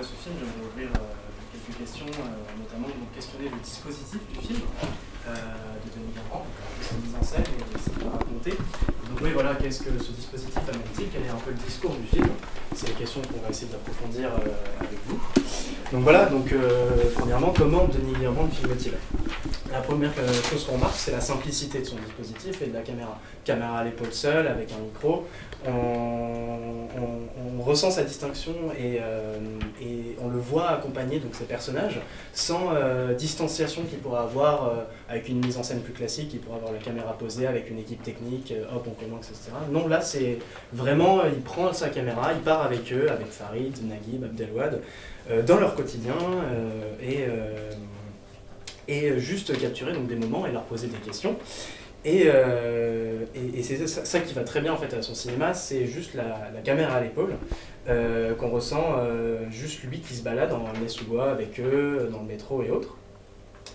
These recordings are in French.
ce film, j'aimerais ouvrir quelques questions, notamment donc questionner le dispositif du film de Denis Garand, sa mise en scène et ce qu'il va raconter. Donc oui, voilà, qu'est-ce que ce dispositif amène-t-il? Quel est un peu le discours du film? C'est les questions qu'on va essayer d'approfondir avec vous. Donc voilà, donc premièrement, comment Denis Garand filme-t-il? La première chose qu'on remarque, c'est la simplicité de son dispositif et de la caméra. Caméra à l'épaule seule, avec un micro. On ressent sa distinction et on le voit accompagner donc, ses personnages sans distanciation qu'il pourrait avoir avec une mise en scène plus classique, il pourrait avoir la caméra posée avec une équipe technique, hop, on commence, etc. Non, là, c'est vraiment, il prend sa caméra, il part avec eux, avec Farid, Naguib, Abdelwad, dans leur quotidien et juste capturer donc, des moments et leur poser des questions. Et c'est ça qui va très bien en fait à son cinéma, c'est juste la caméra à l'épaule, qu'on ressent juste lui qui se balade en Nez-sous-Bois avec eux, dans le métro et autres.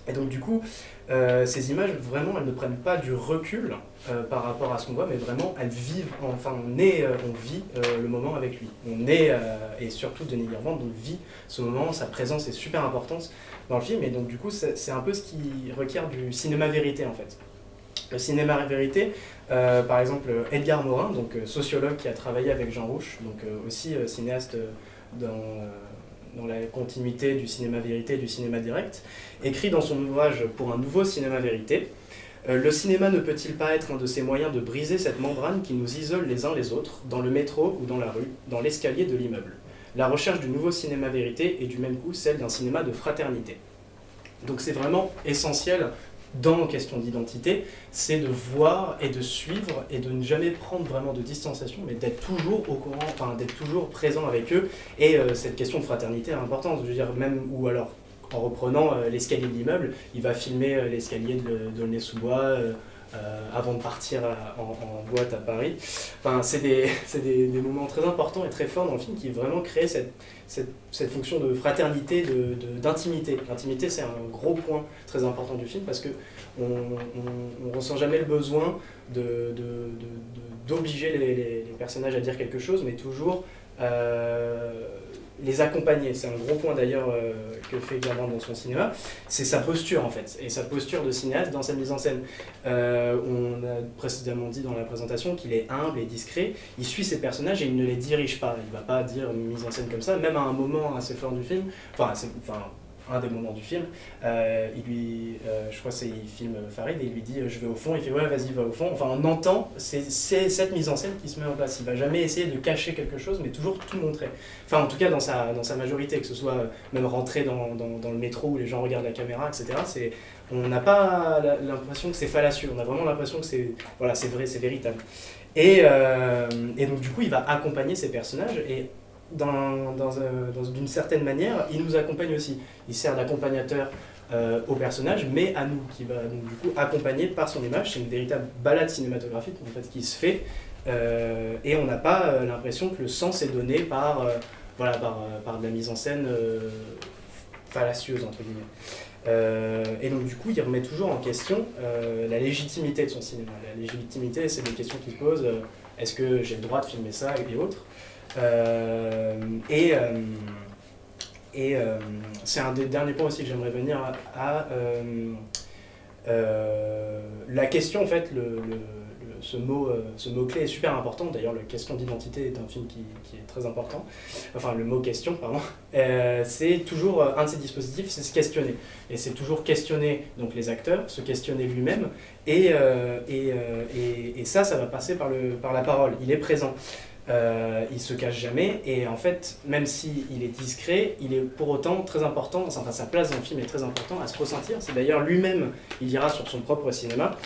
Et donc du coup, ces images, vraiment, elles ne prennent pas du recul par rapport à ce qu'on voit, mais vraiment, elles vivent, enfin on vit le moment avec lui. Et surtout Denis Garand, donc vit ce moment, sa présence est super importante dans le film, et donc du coup, c'est un peu ce qui requiert du cinéma vérité en fait. Le cinéma vérité, par exemple Edgar Morin, donc sociologue qui a travaillé avec Jean Rouch, donc aussi cinéaste dans la continuité du cinéma vérité et du cinéma direct, écrit dans son ouvrage Pour un nouveau cinéma vérité, le cinéma ne peut-il pas être un de ces moyens de briser cette membrane qui nous isole les uns les autres, dans le métro ou dans la rue, dans l'escalier de l'immeuble? La recherche du nouveau cinéma vérité est du même coup celle d'un cinéma de fraternité. Donc c'est vraiment essentiel dans question d'identité, c'est de voir et de suivre et de ne jamais prendre vraiment de distanciation, mais d'être toujours au courant, enfin d'être toujours présent avec eux. Et cette question de fraternité est importante, je veux dire, même, ou alors en reprenant l'escalier de l'immeuble, il va filmer l'escalier de Nez-sous-Bois avant de partir en boîte à Paris. Enfin, c'est des moments très importants et très forts dans le film qui vraiment créent cette fonction de fraternité, d'intimité. L'intimité, c'est un gros point très important du film parce qu'on ne ressent jamais le besoin d'obliger les personnages à dire quelque chose, mais toujours les accompagner. C'est un gros point d'ailleurs que fait Garand dans son cinéma, c'est sa posture en fait, et sa posture de cinéaste dans sa mise en scène. On a précédemment dit dans la présentation qu'il est humble et discret, il suit ses personnages et il ne les dirige pas, il ne va pas dire une mise en scène comme ça, même à un moment assez fort du film, un des moments du film, je crois il filme Farid et il lui dit je vais au fond, il fait ouais vas-y va au fond, enfin on entend, c'est cette mise en scène qui se met en place, il va jamais essayer de cacher quelque chose mais toujours tout montrer, enfin en tout cas dans sa majorité, que ce soit même rentrer dans le métro où les gens regardent la caméra, etc. On n'a pas l'impression que c'est fallacieux, on a vraiment l'impression que c'est vrai, c'est véritable. Et donc du coup il va accompagner ses personnages et d'une certaine manière, il nous accompagne aussi. Il sert d'accompagnateur au personnage, mais à nous, qui va donc, du coup accompagner par son image. C'est une véritable balade cinématographique en fait, qui se fait, et on n'a pas l'impression que le sens est donné par de la mise en scène fallacieuse, entre guillemets. Et donc du coup, il remet toujours en question la légitimité de son cinéma. La légitimité, c'est des questions qu'il pose, est-ce que j'ai le droit de filmer ça et autres? C'est un des derniers points aussi que j'aimerais venir à la question en fait, ce mot-clé est super important, d'ailleurs la question d'identité est un film qui est très important, enfin le mot question, pardon, c'est toujours un de ces dispositifs, c'est se questionner, et c'est toujours questionner donc, les acteurs, se questionner lui-même, et ça va passer par la parole, il est présent. Il se cache jamais et en fait même s'il est discret, il est pour autant très important, enfin sa place dans le film est très importante à se ressentir. C'est d'ailleurs lui-même, il dira sur son propre cinéma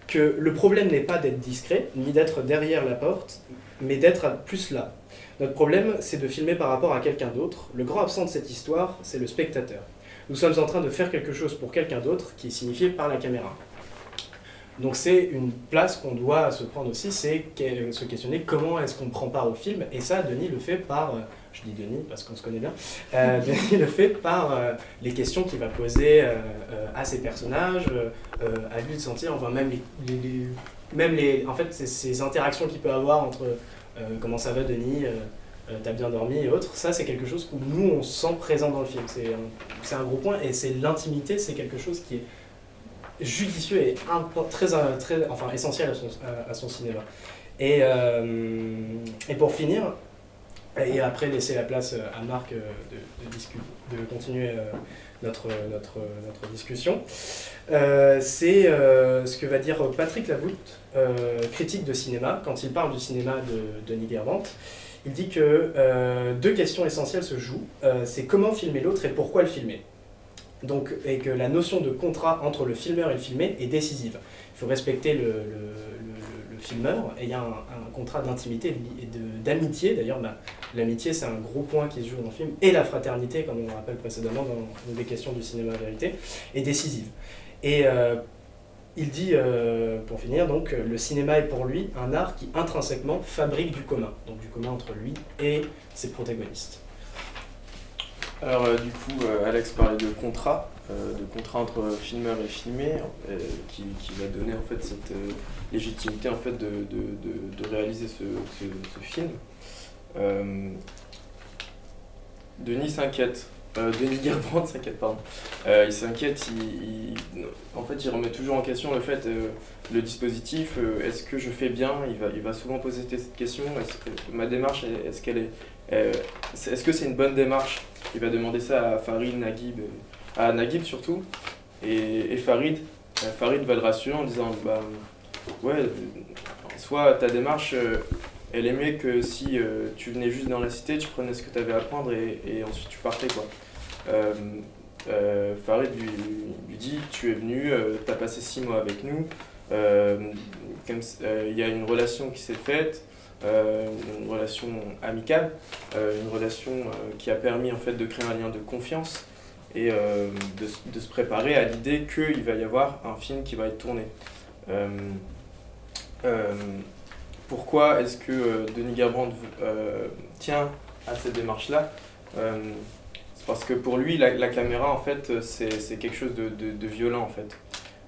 que le problème n'est pas d'être discret ni d'être derrière la porte, mais d'être plus là. Notre problème, c'est de filmer par rapport à quelqu'un d'autre. Le grand absent de cette histoire, c'est le spectateur. Nous sommes en train de faire quelque chose pour quelqu'un d'autre qui est signifié par la caméra. Donc c'est une place qu'on doit se prendre aussi, c'est se questionner comment est-ce qu'on prend part au film, et ça Denis le fait par, je dis Denis parce qu'on se connaît bien, Denis le fait par les questions qu'il va poser à ses personnages, à lui de sentir, enfin même les en fait ces interactions qu'il peut avoir entre comment ça va Denis, t'as bien dormi et autres. Ça, c'est quelque chose où nous, on se sent présent dans le film. C'est un gros point, et c'est l'intimité, c'est quelque chose qui est judicieux et enfin, essentiel à son cinéma. Et pour finir, et après laisser la place à Marc de continuer notre discussion, c'est ce que va dire Patrick Laboutte, critique de cinéma, quand il parle du cinéma de Denis Guervant. Il dit que deux questions essentielles se jouent, c'est comment filmer l'autre et pourquoi le filmer. Donc, et que la notion de contrat entre le filmeur et le filmé est décisive. Il faut respecter le filmeur, et il y a un contrat d'intimité et d'amitié. D'ailleurs, l'amitié, c'est un gros point qui se joue dans le film, et la fraternité, comme on le rappelle précédemment dans les questions du cinéma vérité, est décisive. Et il dit, pour finir, donc, le cinéma est pour lui un art qui intrinsèquement fabrique du commun, donc du commun entre lui et ses protagonistes. Alors du coup, Alex parlait de contrat entre filmeur et filmé, qui va donner en fait cette légitimité en fait de réaliser ce film. Denis s'inquiète. Denis Guervant s'inquiète, pardon. Il s'inquiète, en fait, il remet toujours en question le fait, le dispositif, est-ce que je fais bien? Il va souvent poser cette question, ma démarche, est-ce que c'est une bonne démarche? Il va demander ça à Farid, Naguib, à Naguib surtout, et Farid. Farid va le rassurer en disant, bah, ouais, soit ta démarche, elle est mieux que si tu venais juste dans la cité, tu prenais ce que tu avais à prendre et ensuite tu partais, quoi. Farid lui dit, tu es venu, tu as passé 6 mois avec nous, il y a une relation qui s'est faite, une relation amicale, une relation qui a permis en fait de créer un lien de confiance et de se préparer à l'idée qu'il va y avoir un film qui va être tourné. Pourquoi est-ce que Denis Guervant tient à cette démarche-là? C'est parce que pour lui, la caméra, en fait, c'est quelque chose de violent, en fait.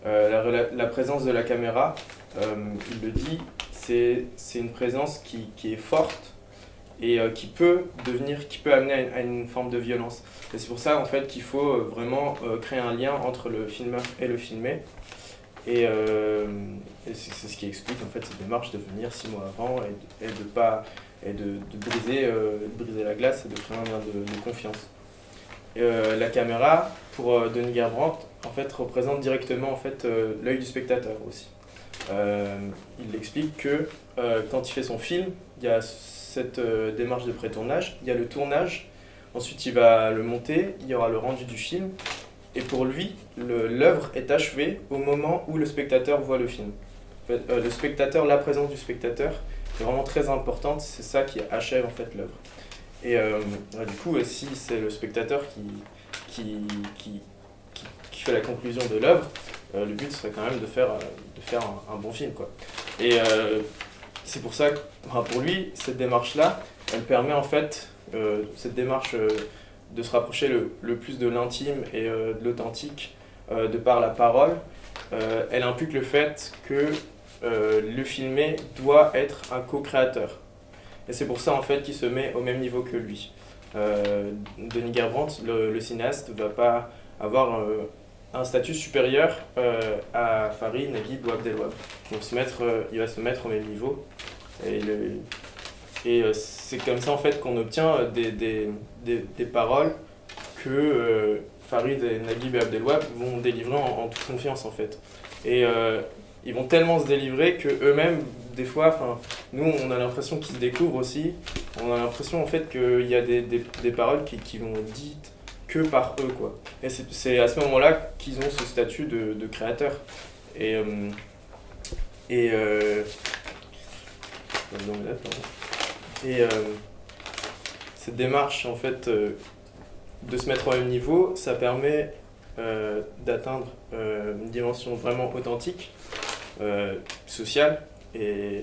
La présence de la caméra, il le dit, c'est une présence qui est forte et qui peut amener à une forme de violence. Et c'est pour ça, en fait, qu'il faut vraiment créer un lien entre le filmeur et le filmé. Et c'est ce qui explique en fait cette démarche de venir 6 mois avant et de briser la glace et de créer un lien de confiance. La caméra pour Denis Guervant en fait représente directement en fait l'œil du spectateur aussi. Il explique que quand il fait son film, il y a cette démarche de pré-tournage, il y a le tournage, ensuite il va le monter, il y aura le rendu du film. Et pour lui, l'œuvre est achevée au moment où le spectateur voit le film. En fait, le spectateur, la présence du spectateur est vraiment très importante, c'est ça qui achève en fait l'œuvre. Et du coup, si c'est le spectateur qui fait la conclusion de l'œuvre, le but serait quand même de faire un bon film, quoi. Et c'est pour ça que pour lui, cette démarche-là, elle permet en fait, cette démarche de se rapprocher le plus de l'intime et de l'authentique de par la parole, elle implique le fait que le filmé doit être un co-créateur. Et c'est pour ça en fait qu'il se met au même niveau que lui. Denis Guervant, le cinéaste, ne va pas avoir un statut supérieur à Farid, Naguib ou Abdelwahab. Il va se mettre au même niveau. Et c'est comme ça en fait qu'on obtient des paroles que Farid, Naguib et Abdelwahab vont délivrer en toute confiance en fait. Et ils vont tellement se délivrer qu'eux-mêmes, des fois, nous on a l'impression qu'ils se découvrent aussi. On a l'impression en fait qu'il y a des paroles qui vont être dites que par eux, quoi. Et c'est à ce moment-là qu'ils ont ce statut de créateur. Cette démarche en fait de se mettre au même niveau, ça permet d'atteindre une dimension vraiment authentique, sociale et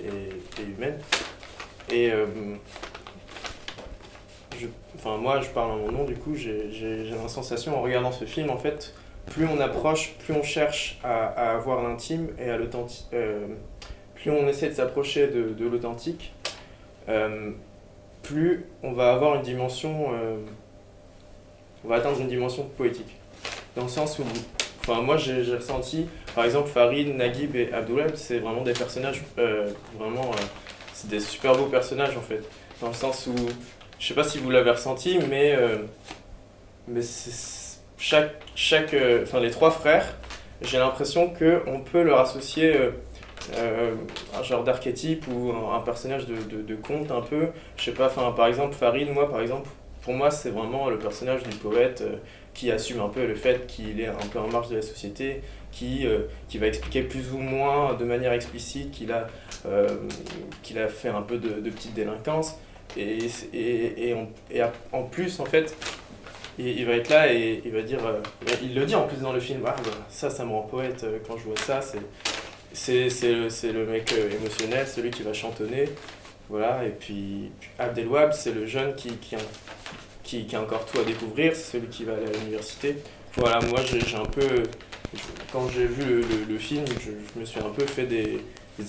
humaine. Et moi je parle en mon nom, du coup j'ai la sensation en regardant ce film en fait, plus on approche, plus on cherche à avoir l'intime et à l'authentique, plus on essaie de s'approcher de l'authentique, plus on va avoir une dimension, on va atteindre une dimension poétique. Dans le sens où, enfin moi j'ai ressenti, par exemple Farid, Naguib et Abdoulab, c'est vraiment des personnages, c'est des super beaux personnages en fait. Dans le sens où, je sais pas si vous l'avez ressenti, mais les trois frères, j'ai l'impression qu'on peut leur associer un genre d'archétype ou un personnage de conte un peu. Je sais pas, enfin, par exemple, Farid, pour moi, c'est vraiment le personnage du poète qui assume un peu le fait qu'il est un peu en marge de la société, qui va expliquer plus ou moins de manière explicite qu'il a fait un peu de petite délinquance. En plus, en fait, il va être là et il va dire, il le dit en plus dans le film, ah, bah, ça me rend poète quand je vois ça, c'est le mec émotionnel, celui qui va chantonner, voilà. Et puis Abdelwahab, c'est le jeune qui a encore tout à découvrir, c'est celui qui va aller à l'université. Voilà, moi j'ai un peu, quand j'ai vu le film, je me suis un peu fait des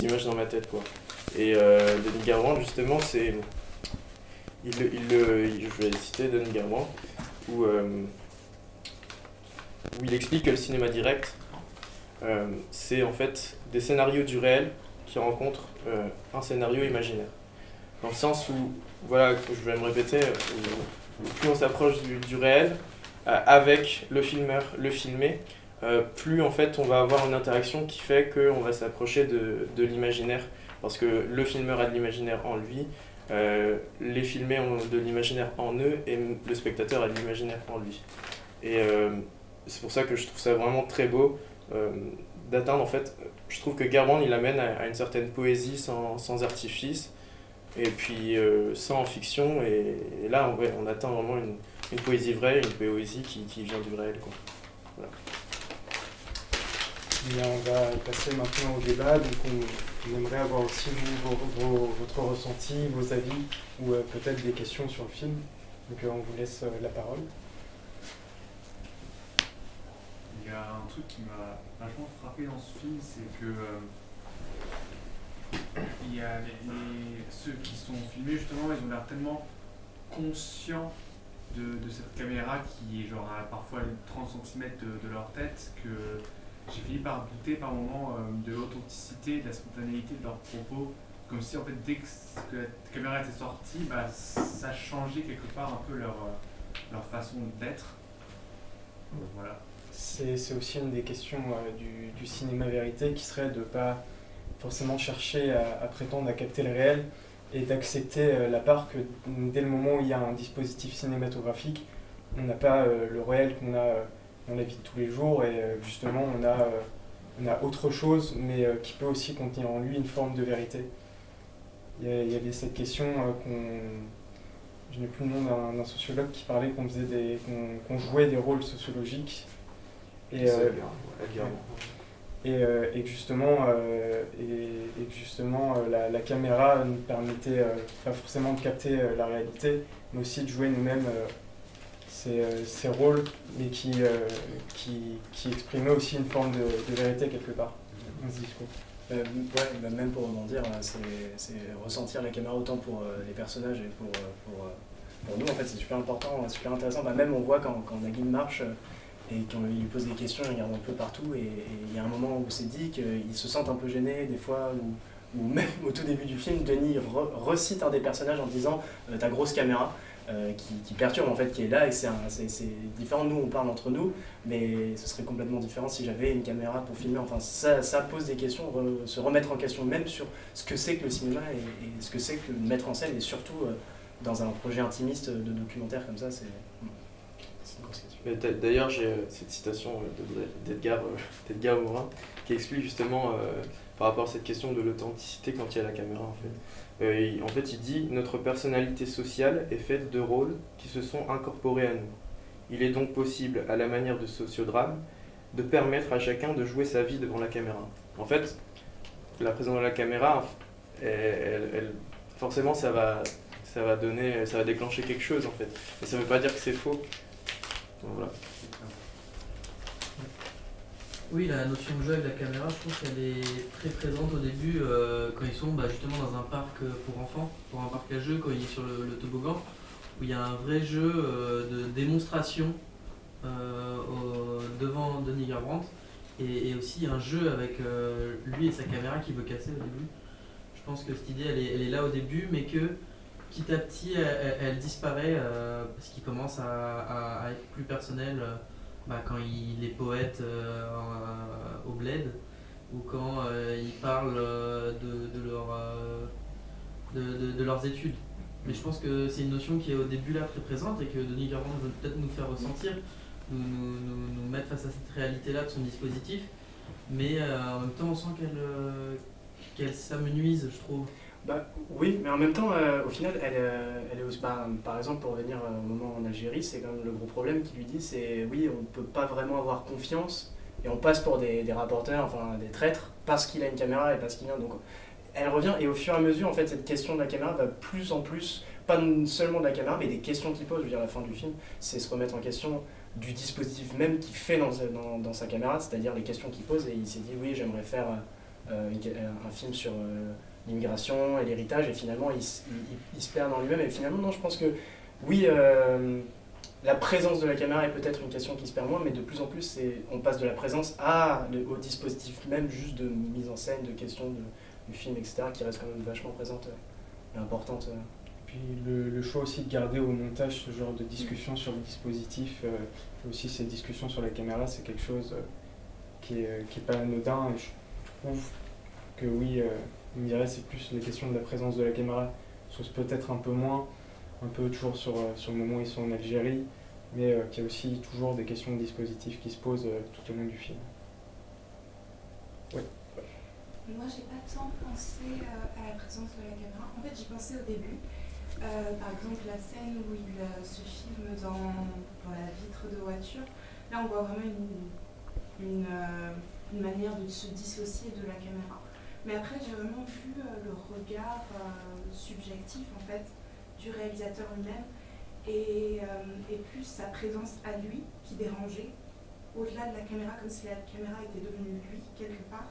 images dans ma tête, quoi. Et Denis Gavran, justement, je vais citer Denis Gavran, où il explique que le cinéma direct, c'est en fait des scénarios du réel qui rencontrent un scénario imaginaire. Dans le sens où, voilà, je vais me répéter, plus on s'approche du réel, avec le filmeur, le filmé, plus en fait on va avoir une interaction qui fait qu'on va s'approcher de l'imaginaire, parce que le filmeur a de l'imaginaire en lui, les filmés ont de l'imaginaire en eux, et le spectateur a de l'imaginaire en lui. Et c'est pour ça que je trouve ça vraiment très beau d'atteindre, en fait, je trouve que Garbrandt il amène à une certaine poésie sans artifice, et puis sans fiction, et là on atteint vraiment une poésie vraie, une poésie qui vient du réel, quoi. Voilà. Bien, on va passer maintenant au débat. Donc on aimerait avoir aussi votre ressenti, vos avis ou peut-être des questions sur le film. Donc on vous laisse la parole. Il y a un truc qui m'a vachement frappé dans ce film, c'est que il y a ceux qui sont filmés justement, ils ont l'air tellement conscients de cette caméra qui est genre à parfois 30 cm de leur tête que j'ai fini par douter par moments de l'authenticité, de la spontanéité de leurs propos, comme si en fait dès que la caméra était sortie, bah, ça changeait quelque part un peu leur façon d'être. Voilà. C'est aussi une des questions du cinéma vérité qui serait de ne pas forcément chercher à prétendre à capter le réel et d'accepter la part que dès le moment où il y a un dispositif cinématographique, on n'a pas le réel qu'on a dans la vie de tous les jours et justement on a autre chose mais qui peut aussi contenir en lui une forme de vérité. Il y avait cette question je n'ai plus le nom d'un sociologue qui parlait qu'on jouait des rôles sociologiques et que justement, la caméra nous permettait pas forcément de capter la réalité, mais aussi de jouer nous-mêmes ces rôles, mais qui exprimaient aussi une forme de vérité quelque part. Ouais, bah même pour rebondir, c'est ressentir la caméra autant pour les personnages et pour nous, en fait, c'est super important, super intéressant. Bah, même on voit quand Nagui marche et quand il lui pose des questions, il regarde un peu partout et il y a un moment où c'est dit qu'ils se sentent un peu gênés des fois, ou même au tout début du film, Denis recite un des personnages en disant ta grosse caméra. Qui perturbe en fait, qui est là et c'est différent. Nous on parle entre nous, mais ce serait complètement différent si j'avais une caméra pour filmer. Enfin ça pose des questions, se remettre en question même sur ce que c'est que le cinéma et ce que c'est que de mettre en scène, et surtout dans un projet intimiste de documentaire comme ça, c'est une grosse question. D'ailleurs j'ai cette citation d'Edgar Morin qui explique justement par rapport à cette question de l'authenticité quand il y a la caméra en fait. En fait, il dit « Notre personnalité sociale est faite de rôles qui se sont incorporés à nous. Il est donc possible, à la manière de sociodrame, de permettre à chacun de jouer sa vie devant la caméra. » En fait, la présence de la caméra, forcément, ça va déclencher quelque chose en fait. Mais ça ne veut pas dire que c'est faux. Donc, voilà. Oui, la notion de jeu avec la caméra, je trouve qu'elle est très présente au début quand ils sont justement dans un parc pour enfants, pour un parc à jeux, quand il est sur le toboggan, où il y a un vrai jeu de démonstration devant Denis Garbrandt et aussi un jeu avec lui et sa caméra qu'il veut casser au début. Je pense que cette idée elle est là au début, mais que petit à petit elle disparaît parce qu'il commence à être plus personnel quand il est poète au bled ou quand il parle de leurs études. Mais je pense que c'est une notion qui est au début là très présente et que Denis Garbrandt veut peut-être nous faire ressentir, nous mettre face à cette réalité-là de son dispositif. Mais en même temps, on sent qu'elle s'amenuise, je trouve. Oui, mais en même temps, au final, elle est aussi, par exemple, pour revenir au moment en Algérie, c'est quand même le gros problème qu'il lui dit, c'est oui, on ne peut pas vraiment avoir confiance et on passe pour des rapporteurs, enfin des traîtres, parce qu'il a une caméra et parce qu'il vient. Donc elle revient et au fur et à mesure, en fait, cette question de la caméra va plus en plus, pas seulement de la caméra, mais des questions qu'il pose. Je veux dire, à la fin du film, c'est se remettre en question du dispositif même qu'il fait dans sa caméra, c'est-à-dire les questions qu'il pose. Et il s'est dit, oui, j'aimerais faire un film sur l'immigration et l'héritage, et finalement, il se perd dans lui-même. Et finalement, non, je pense que, oui, la présence de la caméra est peut-être une question qui se perd moins, mais de plus en plus, on passe de la présence au dispositif même, juste de mise en scène, de questions du film, etc., qui reste quand même vachement présente et importante. Puis le choix aussi de garder au montage ce genre de discussion sur le dispositif, et aussi ces discussions sur la caméra, c'est quelque chose qui est pas anodin. Et je trouve que oui, on dirait c'est plus les questions de la présence de la caméra, chose peut-être un peu moins, un peu toujours sur le moment où ils sont en Algérie, mais qu'il y a aussi toujours des questions de dispositif qui se posent tout au long du film. Ouais. Moi, j'ai pas tant pensé à la présence de la caméra. En fait, j'y pensais au début. Par exemple, la scène où il se filme dans la vitre de voiture. Là, on voit vraiment une manière de se dissocier de la caméra. Mais après, j'ai vraiment vu le regard subjectif, en fait, du réalisateur lui-même et plus sa présence à lui qui dérangeait, au-delà de la caméra, comme si la caméra était devenue lui, quelque part.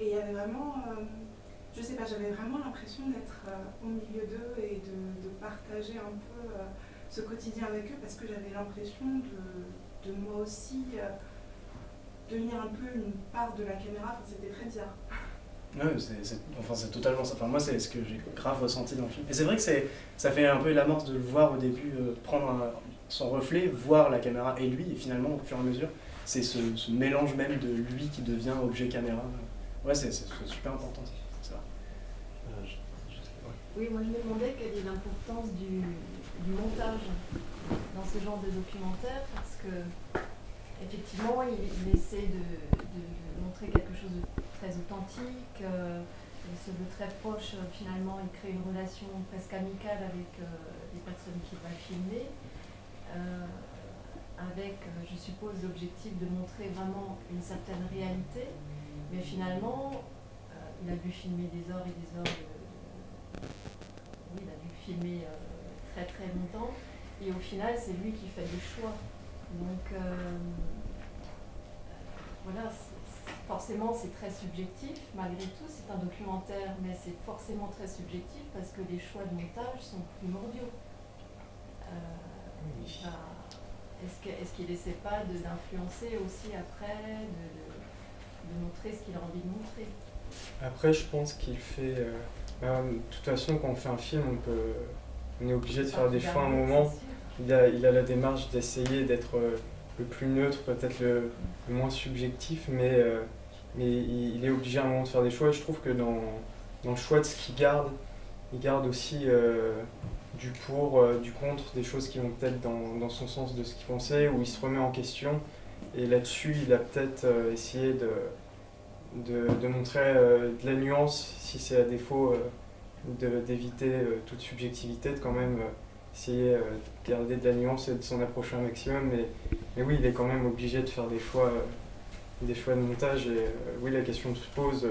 Et il y avait vraiment, je sais pas, j'avais vraiment l'impression d'être au milieu d'eux et de partager un peu ce quotidien avec eux, parce que j'avais l'impression de moi aussi devenir un peu une part de la caméra. Enfin, c'était très bizarre. Ouais, c'est totalement ça. Enfin, moi, c'est ce que j'ai grave ressenti dans le film. Et c'est vrai que ça fait un peu l'amorce de le voir au début, prendre son reflet, voir la caméra et lui, et finalement, au fur et à mesure, c'est ce mélange même de lui qui devient objet caméra. Ouais, c'est super important, c'est vrai. Oui, moi je me demandais quelle est l'importance du montage dans ce genre de documentaire, parce que effectivement il essaie de montrer quelque chose de très authentique, il se veut très proche, finalement il crée une relation presque amicale avec les personnes qu'il va filmer, avec, je suppose, l'objectif de montrer vraiment une certaine réalité, mais finalement il a dû filmer des heures et des heures oui, il a dû filmer très très longtemps, et au final c'est lui qui fait des choix. Donc voilà, forcément c'est très subjectif, malgré tout c'est un documentaire, mais c'est forcément très subjectif parce que les choix de montage sont primordiaux. Est-ce qu'il essaie pas d'influencer aussi après, de montrer ce qu'il a envie de montrer? Après, je pense qu'il fait... de toute façon, quand on fait un film, on est obligé de faire des choix à un moment. Il a la démarche d'essayer d'être le plus neutre, peut-être le moins subjectif, mais il est obligé à un moment de faire des choix. Et je trouve que dans le choix de ce qu'il garde, il garde aussi du pour, du contre, des choses qui vont peut-être dans son sens de ce qu'il pensait, où il se remet en question. Et là-dessus, il a peut-être essayé de montrer de la nuance, si c'est à défaut d'éviter toute subjectivité, de quand même essayer de garder de la nuance et de s'en approcher un maximum. Mais oui, il est quand même obligé de faire des choix de montage. Et oui, la question se pose,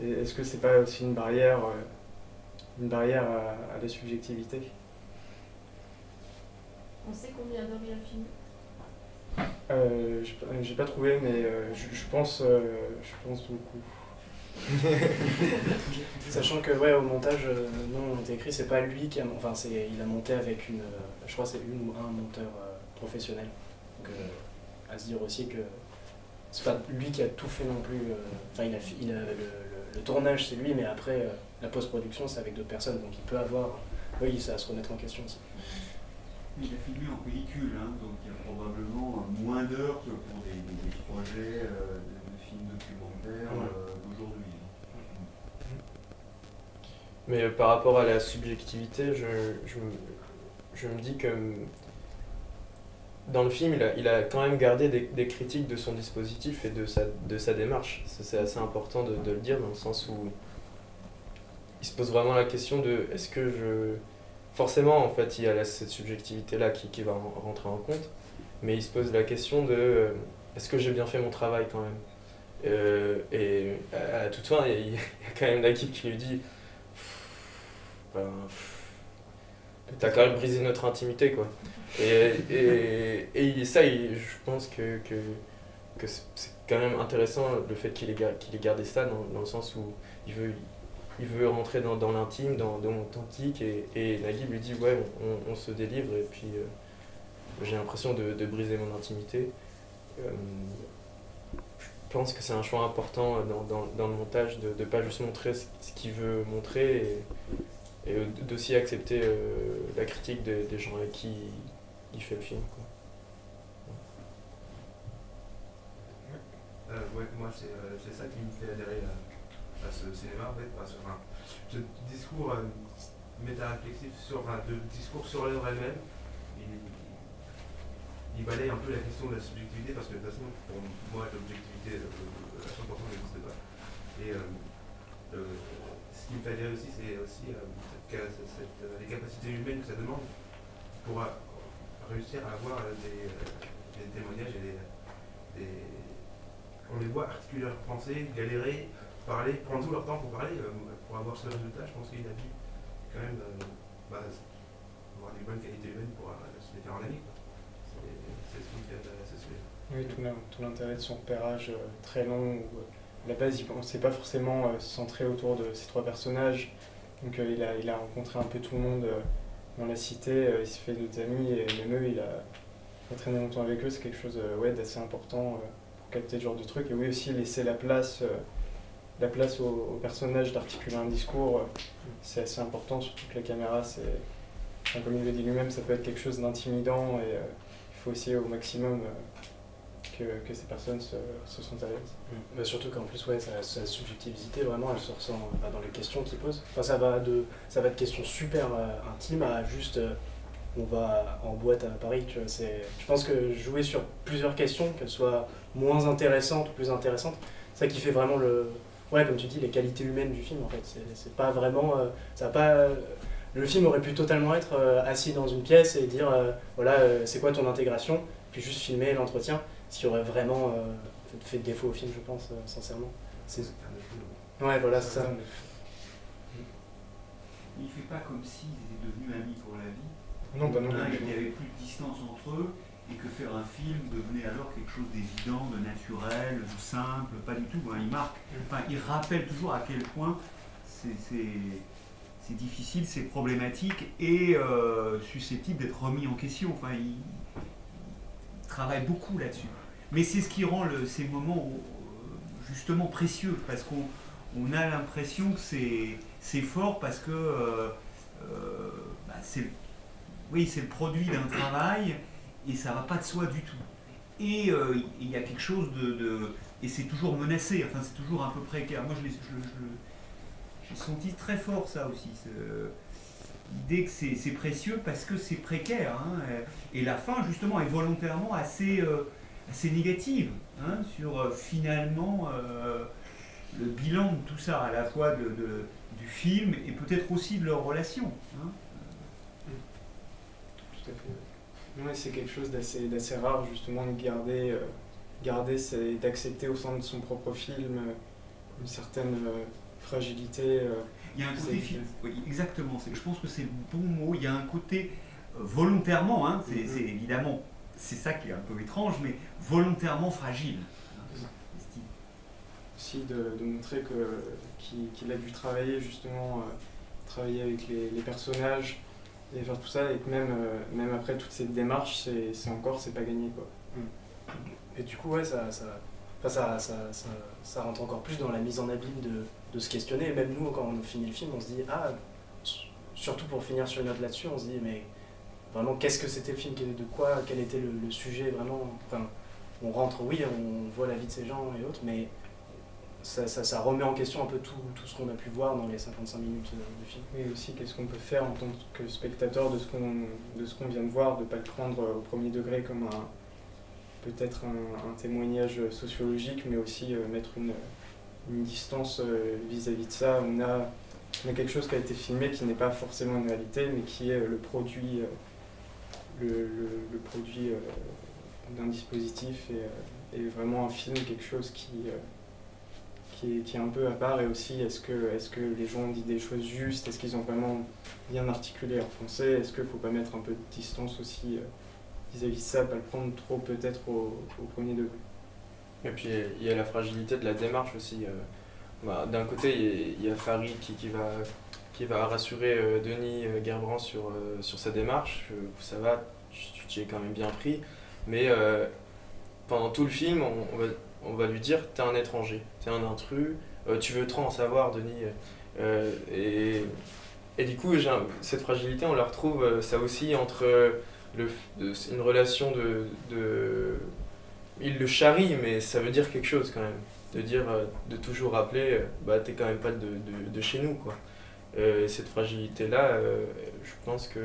est-ce que c'est pas aussi une barrière à la subjectivité? On sait combien d'heures il a filmé? J'ai pas trouvé, mais je pense beaucoup. Sachant que ouais, au montage, non, on était écrit, c'est pas lui qui a, enfin il a monté avec une, je crois que c'est une ou un monteur professionnel. Donc à se dire aussi que c'est pas lui qui a tout fait non plus. Enfin le tournage c'est lui, mais après la post-production c'est avec d'autres personnes, donc il peut avoir, oui, ça à se remettre en question aussi. Il a filmé en pellicule, hein, donc il y a probablement moins d'heures que pour des projets de films documentaires d'aujourd'hui. Mais par rapport à la subjectivité, je me dis que dans le film, il a quand même gardé des critiques de son dispositif et de sa démarche. C'est assez important de le dire, dans le sens où il se pose vraiment la question de est-ce que je... Forcément, en fait, il y a cette subjectivité-là qui va rentrer en compte, mais il se pose la question de est-ce que j'ai bien fait mon travail quand même. Et à toute fin, il y a quand même l'équipe qui lui dit t'as quand même brisé notre intimité, quoi. Et je pense que c'est quand même intéressant le fait qu'il ait gardé ça dans le sens où il veut rentrer dans l'intime, dans l'authentique, et Naguib lui dit ouais, on se délivre, et puis j'ai l'impression de briser mon intimité. Je pense que c'est un choix important dans le montage de ne pas juste montrer ce qu'il veut montrer, et d'aussi accepter la critique des gens avec qui il fait le film, quoi. Ouais, moi c'est ça qui me fait adhérer à ce cinéma, en fait, ce discours méta-réflexif, le discours sur l'œuvre elle-même, il balaye un peu la question de la subjectivité, parce que de toute façon, pour moi, l'objectivité à 100% n'existe pas. Et ce qui me fait adhérer aussi, c'est aussi les capacités humaines que ça demande pour réussir à avoir des témoignages et on les voit articuler leurs pensées, galérer, parler, prendre tout leur temps pour parler, pour avoir ce résultat. Je pense qu'il a dû quand même avoir des bonnes qualités humaines pour se les faire en ami. C'est ce qui me fait assez sourire. Oui, tout l'intérêt de son repérage très long, où à la base il ne pensait pas forcément se centrer autour de ces trois personnages. Donc il a rencontré un peu tout le monde dans la cité, il s'est fait d'autres amis, et même eux, il a pas traîné longtemps avec eux. C'est quelque chose d'assez important pour capter ce genre de truc. Et oui, aussi laisser la place au personnage d'articuler un discours, c'est assez important, surtout que la caméra, comme il le dit lui-même, ça peut être quelque chose d'intimidant, et il faut essayer au maximum que ces personnes se sentent à l'aise. Mais surtout qu'en plus, ouais, sa subjectivité, vraiment, elle se ressent dans les questions qu'il pose. Enfin, ça va de questions super intimes à juste on va en boîte à Paris. Tu vois, je pense que jouer sur plusieurs questions, qu'elles soient moins intéressantes ou plus intéressantes, c'est ça qui fait vraiment ouais, comme tu dis, les qualités humaines du film, en fait. C'est pas vraiment... le film aurait pu totalement être assis dans une pièce et dire voilà, c'est quoi ton intégration, puis juste filmer l'entretien, ce qui aurait vraiment fait défaut au film, je pense, sincèrement. Ouais, voilà, c'est ça. Il fait pas comme s'ils étaient devenus amis pour la vie. Non, bah non. Il n'y avait plus de distance entre eux, et que faire un film devenait alors quelque chose d'évident, de naturel, de simple, pas du tout. Il rappelle toujours à quel point c'est difficile, c'est problématique et susceptible d'être remis en question. Il travaille beaucoup là-dessus. Mais c'est ce qui rend ces moments justement précieux, parce qu'on a l'impression que c'est fort, parce que c'est le produit d'un travail, et ça va pas de soi du tout. Et il y a quelque chose et c'est toujours menacé, c'est toujours un peu précaire. Moi j'ai senti très fort ça aussi, l'idée que c'est précieux parce que c'est précaire, et la fin justement est volontairement assez négative, sur finalement le bilan de tout ça, à la fois du film et peut-être aussi de leur relation. Tout à fait. Oui, c'est quelque chose d'assez rare, justement, de garder d'accepter au sein de son propre film une certaine fragilité. Il y a un côté oui, exactement, je pense que c'est le bon mot. Il y a un côté volontairement, c'est évidemment c'est ça qui est un peu étrange, mais volontairement fragile. Aussi de montrer qu'il a dû travailler justement, travailler avec les personnages et faire tout ça, et que même après toute cette démarche, c'est pas gagné, quoi. Et du coup, ouais, ça rentre encore plus dans la mise en abîme de se questionner. Et même nous, quand on finit le film, on se dit, surtout pour finir sur une note là-dessus, on se dit, mais vraiment, qu'est-ce que c'était le film, quel était le sujet vraiment. Enfin, on rentre, oui, on voit la vie de ces gens et autres, mais ça remet en question un peu tout ce qu'on a pu voir dans les 55 minutes du film. Et aussi, qu'est-ce qu'on peut faire en tant que spectateur de ce qu'on vient de voir, de ne pas le prendre au premier degré comme peut-être un témoignage sociologique, mais aussi mettre une distance vis-à-vis de ça. On a quelque chose qui a été filmé qui n'est pas forcément une réalité, mais qui est le produit, le produit d'un dispositif, et vraiment un film, quelque chose qui est un peu à part. Et aussi, est-ce que les gens ont dit des choses justes, est-ce qu'ils ont vraiment bien articulé leur pensée, est-ce qu'il ne faut pas mettre un peu de distance aussi vis-à-vis de ça, pas le prendre trop peut-être au premier degré. Et puis il y a la fragilité de la démarche aussi. D'un côté, il y a Farid qui va rassurer Denis Gerbrand sur sa démarche. Ça va, tu t'y es quand même bien pris. Mais pendant tout le film, on va lui dire t'es un étranger, t'es un intrus, tu veux trop en savoir, Denis. Et du coup, cette fragilité, on la retrouve ça aussi entre une relation il le charrie, mais ça veut dire quelque chose quand même. De dire, de toujours rappeler, t'es quand même pas de chez nous, quoi. Cette fragilité-là, je pense qu'il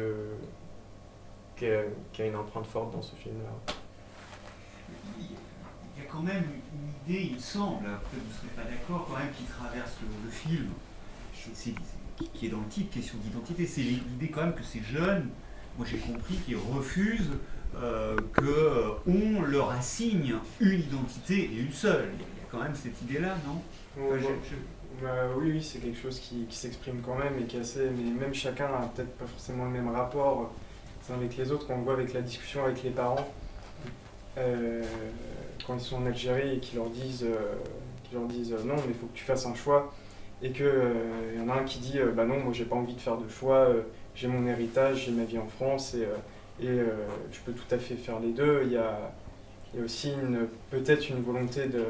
y a une empreinte forte dans ce film-là. Il y a quand même une idée, il me semble, après vous ne serez pas d'accord, quand même, qui traverse le film, qui est dans le titre, question d'identité. C'est l'idée quand même que ces jeunes, moi j'ai compris, qu'ils refusent qu'on leur assigne une identité et une seule. Il y a quand même cette idée-là, non? Oui, c'est quelque chose qui s'exprime quand même, et qui est assez, mais même chacun a peut-être pas forcément le même rapport les uns avec les autres. Quand on voit avec la discussion avec les parents, quand ils sont en Algérie et qu'ils leur disent non, mais il faut que tu fasses un choix, et qu'il y en a un qui dit non, moi j'ai pas envie de faire de choix, j'ai mon héritage, j'ai ma vie en France, et je peux tout à fait faire les deux. Il y a aussi peut-être une volonté de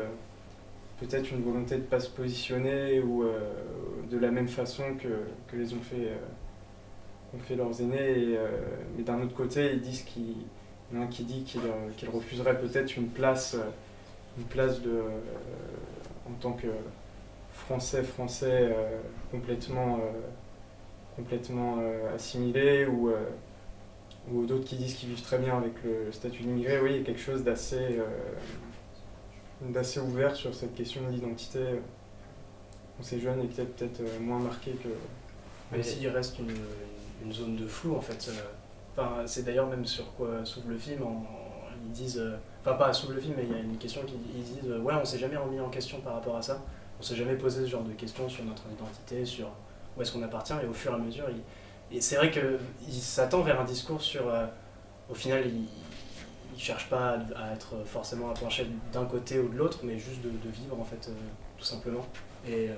ne pas se positionner ou de la même façon que les ont fait leurs aînés, mais d'un autre côté ils disent il y en a un qui dit qu'il refuserait peut-être une place en tant que français complètement assimilé, ou d'autres qui disent qu'ils vivent très bien avec le statut d'immigré. Oui, il y a quelque chose d'assez ouvert sur cette question de l'identité. On ces jeunes est peut-être moins marqué que... Même s'il reste une zone de flou, en fait. C'est d'ailleurs même sur quoi s'ouvre le film. Ils disent... pas s'ouvre le film, mais il y a une question ils disent ouais, on s'est jamais remis en question par rapport à ça. On s'est jamais posé ce genre de questions sur notre identité, sur où est-ce qu'on appartient, et au fur et à mesure... Et c'est vrai qu'il s'attend vers un discours sur... au final, il ne cherche pas à être forcément à pencher d'un côté ou de l'autre, mais juste de vivre, en fait, tout simplement. Et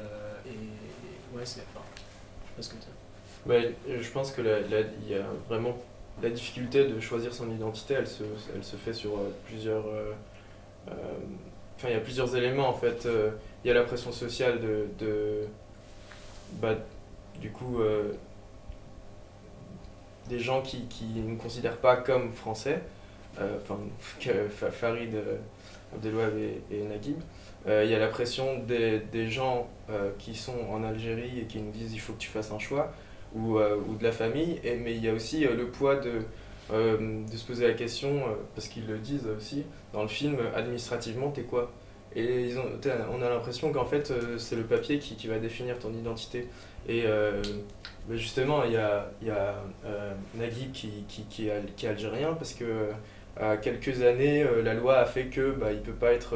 ouais, c'est... Enfin, je sais pas ce que tu as. Je pense que il y a vraiment la difficulté de choisir son identité, elle se fait sur plusieurs... il y a plusieurs éléments, en fait. Il y a la pression sociale du coup... des gens qui ne considèrent pas comme français, Farid, Abdelouab et Naguib. Il y a la pression des gens qui sont en Algérie et qui nous disent il faut que tu fasses un choix, ou de la famille, mais il y a aussi le poids de se poser la question, parce qu'ils le disent aussi dans le film, administrativement t'es quoi? Et on a l'impression qu'en fait c'est le papier qui va définir ton identité. Et justement, il y a Naguib qui est algérien, parce que à quelques années, la loi a fait que il peut pas être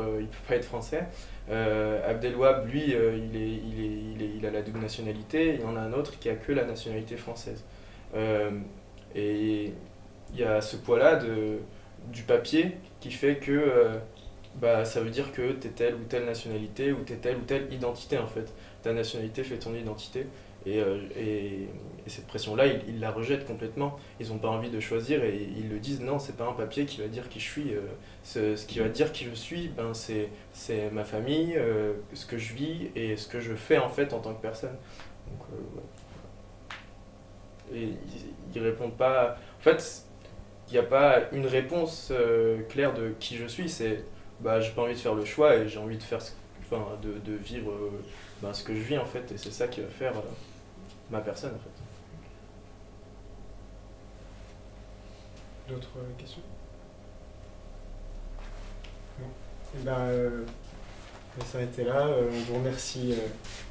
français. Abdelouab, lui, il a la double nationalité. Il y en a un autre qui a que la nationalité française. Et il y a ce poids-là du papier qui fait que ça veut dire que tu es telle ou telle nationalité ou tu es telle ou telle identité en fait. Ta nationalité fait ton identité. Et cette pression-là, ils la rejettent complètement. Ils n'ont pas envie de choisir et ils le disent non, c'est pas un papier qui va dire qui je suis. Ce qui va dire qui je suis, c'est ma famille, ce que je vis et ce que je fais en fait en tant que personne. Donc, ouais. Et ils répondent pas. En fait, il n'y a pas une réponse claire de qui je suis. C'est j'ai pas envie de faire le choix et j'ai envie de faire de vivre ce que je vis en fait. Et c'est ça qui va faire ma personne en fait. D'autres questions? Non. On va s'arrêter là. On vous remercie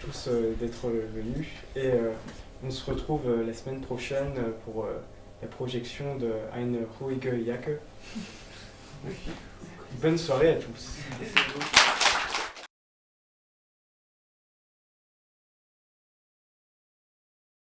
tous d'être venus et on se retrouve la semaine prochaine pour la projection de Eine ruhige Jacke. Bonne soirée à tous.